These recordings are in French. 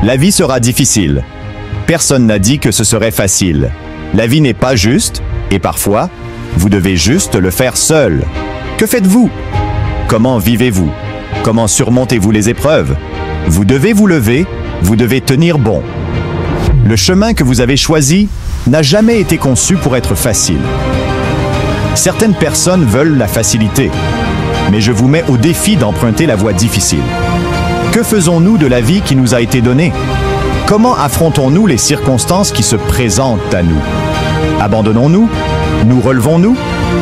La vie sera difficile. Personne n'a dit que ce serait facile. La vie n'est pas juste, et parfois, vous devez juste le faire seul. Que faites-vous? Comment vivez-vous? Comment surmontez-vous les épreuves? Vous devez vous lever, vous devez tenir bon. Le chemin que vous avez choisi n'a jamais été conçu pour être facile. Certaines personnes veulent la facilité, mais je vous mets au défi d'emprunter la voie difficile. Que faisons-nous de la vie qui nous a été donnée? Comment affrontons-nous les circonstances qui se présentent à nous? Abandonnons-nous? Nous relevons-nous?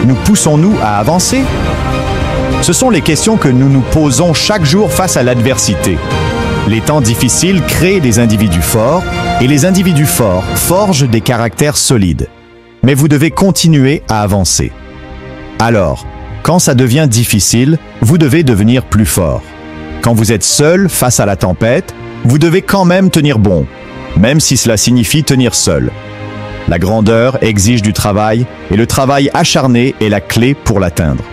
Nous poussons-nous à avancer? Ce sont les questions que nous nous posons chaque jour face à l'adversité. Les temps difficiles créent des individus forts, et les individus forts forgent des caractères solides. Mais vous devez continuer à avancer. Alors, quand ça devient difficile, vous devez devenir plus fort. Quand vous êtes seul face à la tempête, vous devez quand même tenir bon, même si cela signifie tenir seul. La grandeur exige du travail, et le travail acharné est la clé pour l'atteindre.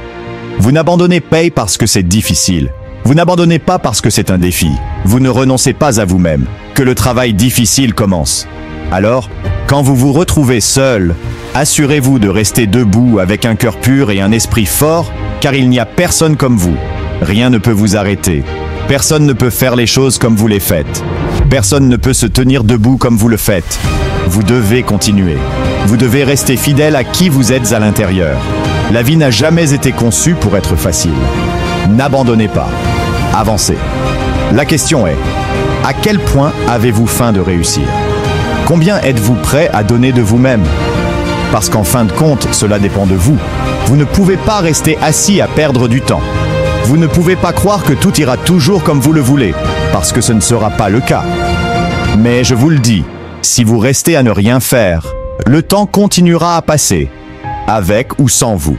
Vous n'abandonnez pas parce que c'est difficile. Vous n'abandonnez pas parce que c'est un défi. Vous ne renoncez pas à vous-même, que le travail difficile commence. Alors, quand vous vous retrouvez seul, assurez-vous de rester debout avec un cœur pur et un esprit fort, car il n'y a personne comme vous. Rien ne peut vous arrêter. Personne ne peut faire les choses comme vous les faites. Personne ne peut se tenir debout comme vous le faites. Vous devez continuer. Vous devez rester fidèle à qui vous êtes à l'intérieur. La vie n'a jamais été conçue pour être facile. N'abandonnez pas. Avancez. La question est, à quel point avez-vous faim de réussir? Combien êtes-vous prêt à donner de vous-même? Parce qu'en fin de compte, cela dépend de vous. Vous ne pouvez pas rester assis à perdre du temps. Vous ne pouvez pas croire que tout ira toujours comme vous le voulez, parce que ce ne sera pas le cas. Mais je vous le dis, si vous restez à ne rien faire, le temps continuera à passer, avec ou sans vous.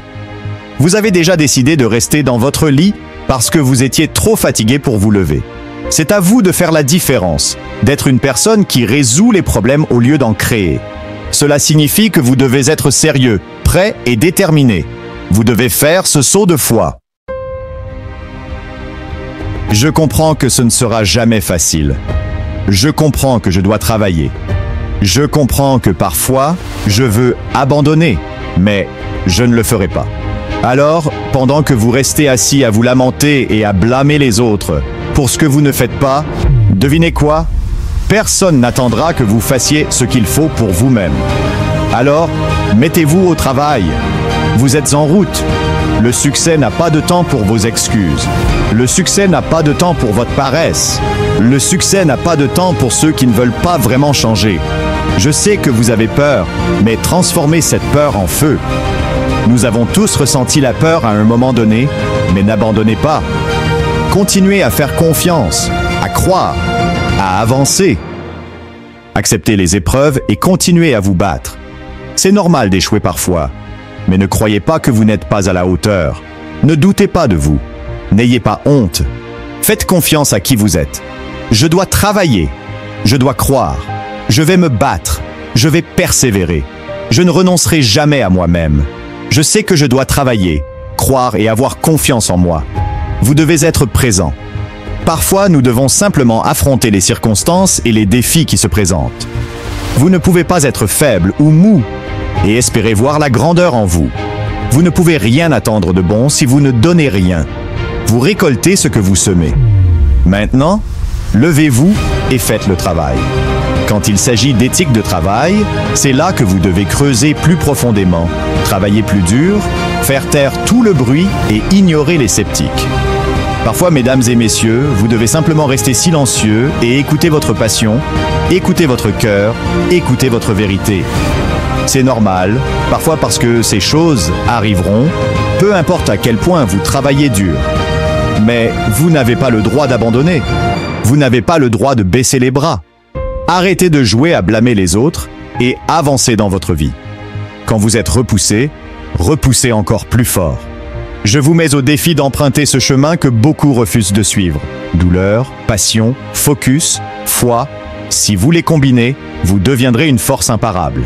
Vous avez déjà décidé de rester dans votre lit parce que vous étiez trop fatigué pour vous lever. C'est à vous de faire la différence, d'être une personne qui résout les problèmes au lieu d'en créer. Cela signifie que vous devez être sérieux, prêt et déterminé. Vous devez faire ce saut de foi. Je comprends que ce ne sera jamais facile. Je comprends que je dois travailler. Je comprends que parfois, je veux abandonner, mais je ne le ferai pas. Alors, pendant que vous restez assis à vous lamenter et à blâmer les autres pour ce que vous ne faites pas, devinez quoi? Personne n'attendra que vous fassiez ce qu'il faut pour vous-même. Alors, mettez-vous au travail. Vous êtes en route. Le succès n'a pas de temps pour vos excuses. Le succès n'a pas de temps pour votre paresse. Le succès n'a pas de temps pour ceux qui ne veulent pas vraiment changer. Je sais que vous avez peur, mais transformez cette peur en feu. Nous avons tous ressenti la peur à un moment donné, mais n'abandonnez pas. Continuez à faire confiance, à croire, à avancer. Acceptez les épreuves et continuez à vous battre. C'est normal d'échouer parfois, mais ne croyez pas que vous n'êtes pas à la hauteur. Ne doutez pas de vous. N'ayez pas honte. Faites confiance à qui vous êtes. Je dois travailler. Je dois croire. Je vais me battre. Je vais persévérer. Je ne renoncerai jamais à moi-même. Je sais que je dois travailler, croire et avoir confiance en moi. Vous devez être présent. Parfois, nous devons simplement affronter les circonstances et les défis qui se présentent. Vous ne pouvez pas être faible ou mou et espérer voir la grandeur en vous. Vous ne pouvez rien attendre de bon si vous ne donnez rien. Vous récoltez ce que vous semez. Maintenant, levez-vous et faites le travail. Quand il s'agit d'éthique de travail, c'est là que vous devez creuser plus profondément, travailler plus dur, faire taire tout le bruit et ignorer les sceptiques. Parfois, mesdames et messieurs, vous devez simplement rester silencieux et écouter votre passion, écouter votre cœur, écouter votre vérité. C'est normal, parfois parce que ces choses arriveront, peu importe à quel point vous travaillez dur. Mais vous n'avez pas le droit d'abandonner. Vous n'avez pas le droit de baisser les bras. Arrêtez de jouer à blâmer les autres et avancez dans votre vie. Quand vous êtes repoussé, repoussez encore plus fort. Je vous mets au défi d'emprunter ce chemin que beaucoup refusent de suivre. Douleur, passion, focus, foi. Si vous les combinez, vous deviendrez une force imparable.